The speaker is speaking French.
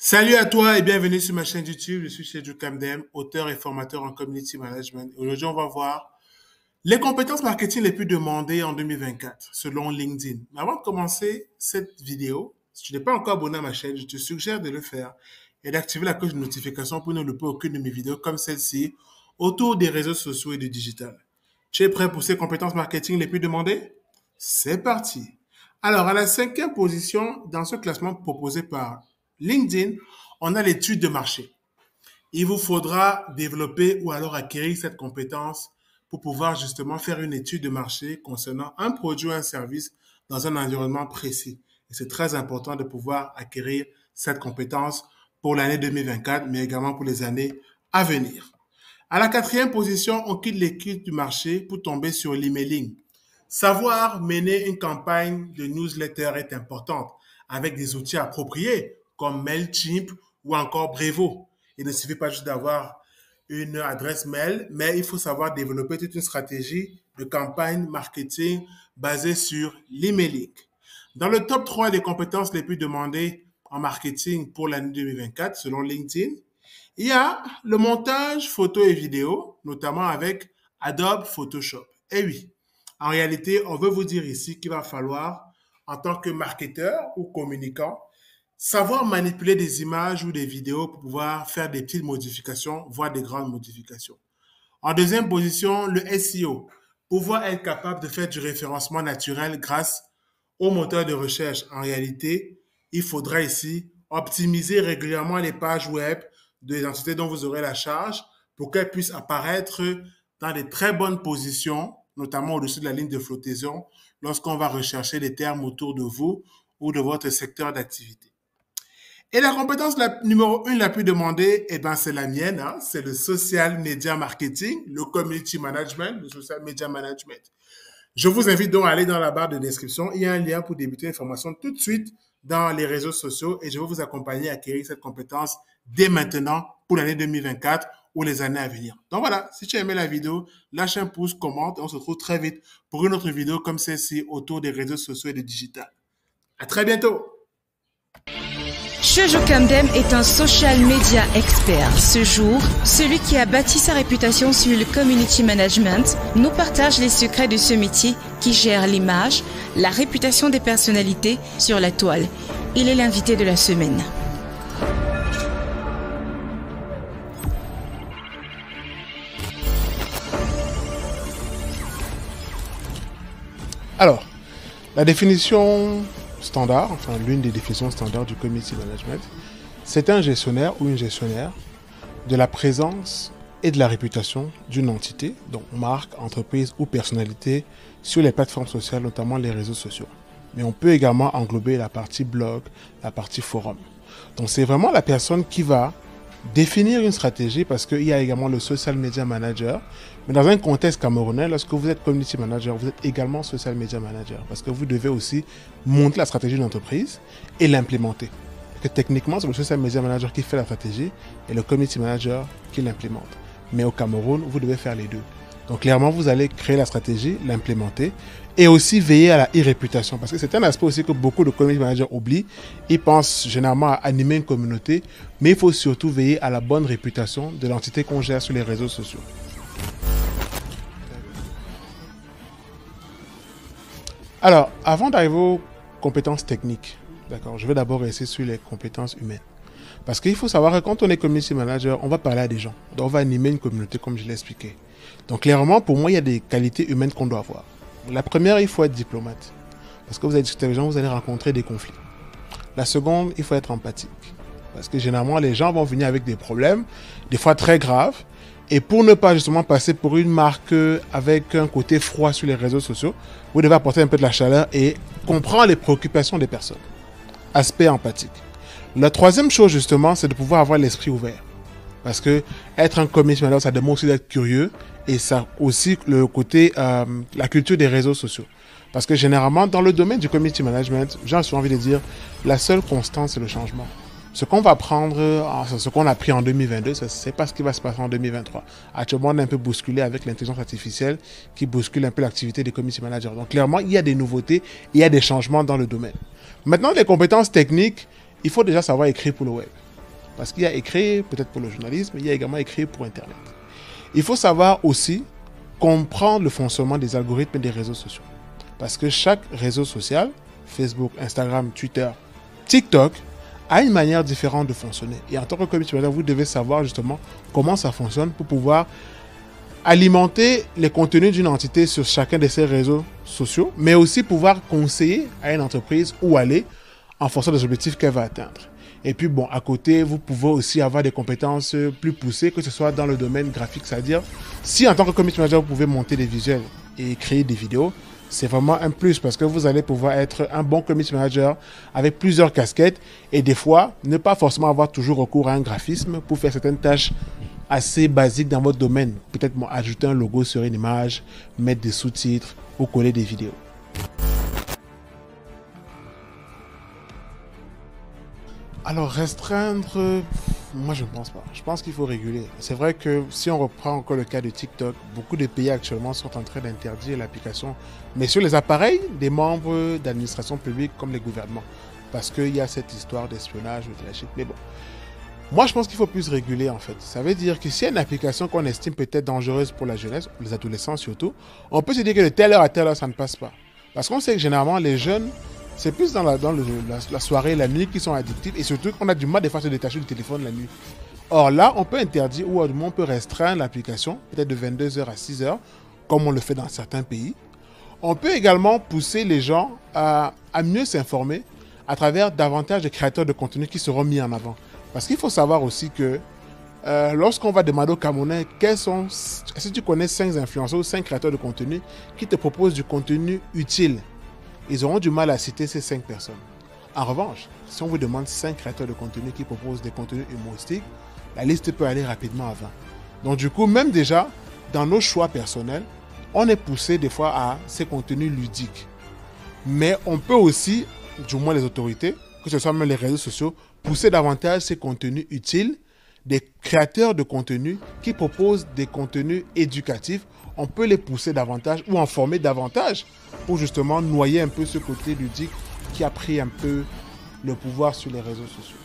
Salut à toi et bienvenue sur ma chaîne YouTube. Je suis Chedjou Kamdem, auteur et formateur en community management. Aujourd'hui, on va voir les compétences marketing les plus demandées en 2024 selon LinkedIn. Mais avant de commencer cette vidéo, si tu n'es pas encore abonné à ma chaîne, je te suggère de le faire et d'activer la cloche de notification pour ne louper aucune de mes vidéos comme celle-ci autour des réseaux sociaux et du digital. Tu es prêt pour ces compétences marketing les plus demandées? C'est parti. Alors, à la cinquième position dans ce classement proposé par LinkedIn, on a l'étude de marché. Il vous faudra développer ou alors acquérir cette compétence pour pouvoir justement faire une étude de marché concernant un produit ou un service dans un environnement précis. Et c'est très important de pouvoir acquérir cette compétence pour l'année 2024, mais également pour les années à venir. À la quatrième position, on quitte l'étude du marché pour tomber sur l'emailing. Savoir mener une campagne de newsletter est importante avec des outils appropriés comme MailChimp ou encore Brevo. Il ne suffit pas juste d'avoir une adresse mail, mais il faut savoir développer toute une stratégie de campagne marketing basée sur l'emailing. Dans le top 3 des compétences les plus demandées en marketing pour l'année 2024, selon LinkedIn, il y a le montage photo et vidéo, notamment avec Adobe Photoshop. Et oui, en réalité, on veut vous dire ici qu'il va falloir, en tant que marketeur ou communicant, savoir manipuler des images ou des vidéos pour pouvoir faire des petites modifications, voire des grandes modifications. En deuxième position, le SEO. Pouvoir être capable de faire du référencement naturel grâce au moteur de recherche. En réalité, il faudra ici optimiser régulièrement les pages web des entités dont vous aurez la charge pour qu'elles puissent apparaître dans de très bonnes positions, notamment au-dessus de la ligne de flottaison, lorsqu'on va rechercher les termes autour de vous ou de votre secteur d'activité. Et la compétence numéro 1 la plus demandée, eh ben, c'est la mienne, hein, c'est le social media marketing, le community management, le social media management. Je vous invite donc à aller dans la barre de description. Il y a un lien pour débuter une formation tout de suite dans les réseaux sociaux et je vais vous accompagner à acquérir cette compétence dès maintenant pour l'année 2024 ou les années à venir. Donc voilà, si tu as aimé la vidéo, lâche un pouce, commente et on se retrouve très vite pour une autre vidéo comme celle-ci autour des réseaux sociaux et du digital. À très bientôt! Chedjou Kamdem est un social media expert. Ce jour, celui qui a bâti sa réputation sur le community management nous partage les secrets de ce métier qui gère l'image, la réputation des personnalités sur la toile. Il est l'invité de la semaine. Alors, la définition standard, enfin l'une des définitions standards du community management, c'est un gestionnaire ou une gestionnaire de la présence et de la réputation d'une entité, donc marque, entreprise ou personnalité, sur les plateformes sociales, notamment les réseaux sociaux. Mais on peut également englober la partie blog, la partie forum. Donc c'est vraiment la personne qui va définir une stratégie parce qu'il y a également le social media manager. Mais dans un contexte camerounais, lorsque vous êtes community manager, vous êtes également social media manager parce que vous devez aussi monter la stratégie d'une entreprise et l'implémenter. Techniquement, c'est le social media manager qui fait la stratégie et le community manager qui l'implémente. Mais au Cameroun, vous devez faire les deux. Donc clairement, vous allez créer la stratégie, l'implémenter et aussi veiller à la e-réputation. Parce que c'est un aspect aussi que beaucoup de community managers oublient. Ils pensent généralement à animer une communauté, mais il faut surtout veiller à la bonne réputation de l'entité qu'on gère sur les réseaux sociaux. Alors, avant d'arriver aux compétences techniques, d'accord, je vais d'abord rester sur les compétences humaines. Parce qu'il faut savoir que quand on est community manager, on va parler à des gens. Donc, on va animer une communauté comme je l'ai expliqué. Donc, clairement, pour moi, il y a des qualités humaines qu'on doit avoir. La première, il faut être diplomate. Parce que vous allez discuter avec les gens, vous allez rencontrer des conflits. La seconde, il faut être empathique. Parce que généralement, les gens vont venir avec des problèmes, des fois très graves. Et pour ne pas justement passer pour une marque avec un côté froid sur les réseaux sociaux, vous devez apporter un peu de la chaleur et comprendre les préoccupations des personnes. Aspect empathique. La troisième chose justement, c'est de pouvoir avoir l'esprit ouvert. Parce que être un community manager, ça demande aussi d'être curieux et ça aussi le côté, la culture des réseaux sociaux. Parce que généralement, dans le domaine du community management, j'ai souvent envie de dire, la seule constante, c'est le changement. Ce qu'on va prendre, ce qu'on a pris en 2022, ce n'est pas ce qui va se passer en 2023. Actuellement, on est un peu bousculé avec l'intelligence artificielle qui bouscule un peu l'activité des community managers. Donc, clairement, il y a des nouveautés, il y a des changements dans le domaine. Maintenant, les compétences techniques, il faut déjà savoir écrire pour le web. Parce qu'il y a écrit, peut-être pour le journalisme, il y a également écrit pour Internet. Il faut savoir aussi comprendre le fonctionnement des algorithmes des réseaux sociaux. Parce que chaque réseau social, Facebook, Instagram, Twitter, TikTok, a une manière différente de fonctionner. Et en tant que community manager, vous devez savoir justement comment ça fonctionne pour pouvoir alimenter les contenus d'une entité sur chacun de ces réseaux sociaux, mais aussi pouvoir conseiller à une entreprise où aller en fonction des objectifs qu'elle va atteindre. Et puis bon, à côté, vous pouvez aussi avoir des compétences plus poussées, que ce soit dans le domaine graphique, c'est-à-dire si en tant que community manager, vous pouvez monter des visuels et créer des vidéos, c'est vraiment un plus parce que vous allez pouvoir être un bon community manager avec plusieurs casquettes et des fois, ne pas forcément avoir toujours recours à un graphisme pour faire certaines tâches assez basiques dans votre domaine. Peut-être ajouter un logo sur une image, mettre des sous-titres ou coller des vidéos. Alors, restreindre, moi je ne pense pas. Je pense qu'il faut réguler. C'est vrai que si on reprend encore le cas de TikTok, beaucoup de pays actuellement sont en train d'interdire l'application, mais sur les appareils des membres d'administration publique comme les gouvernements. Parce qu'il y a cette histoire d'espionnage ou de la chip. Mais bon, moi je pense qu'il faut plus réguler en fait. Ça veut dire que s'il y a une application qu'on estime peut-être dangereuse pour la jeunesse, les adolescents surtout, on peut se dire que de telle heure à telle heure ça ne passe pas. Parce qu'on sait que généralement les jeunes, c'est plus dans la soirée, la nuit qui sont addictifs et surtout qu'on a du mal des fois à se détacher du téléphone la nuit. Or là, on peut interdire ou on peut restreindre l'application, peut-être de 22h à 6h, comme on le fait dans certains pays. On peut également pousser les gens à mieux s'informer à travers davantage de créateurs de contenu qui seront mis en avant. Parce qu'il faut savoir aussi que lorsqu'on va demander aux Camerounais est-ce que tu connais 5 influenceurs ou 5 créateurs de contenu qui te proposent du contenu utile, ils auront du mal à citer ces 5 personnes. En revanche, si on vous demande 5 créateurs de contenu qui proposent des contenus humoristiques, la liste peut aller rapidement à 20. Donc du coup, même déjà, dans nos choix personnels, on est poussé des fois à ces contenus ludiques. Mais on peut aussi, du moins les autorités, que ce soit même les réseaux sociaux, pousser davantage ces contenus utiles, des créateurs de contenu qui proposent des contenus éducatifs. On peut les pousser davantage ou en former davantage pour justement noyer un peu ce côté ludique qui a pris un peu le pouvoir sur les réseaux sociaux.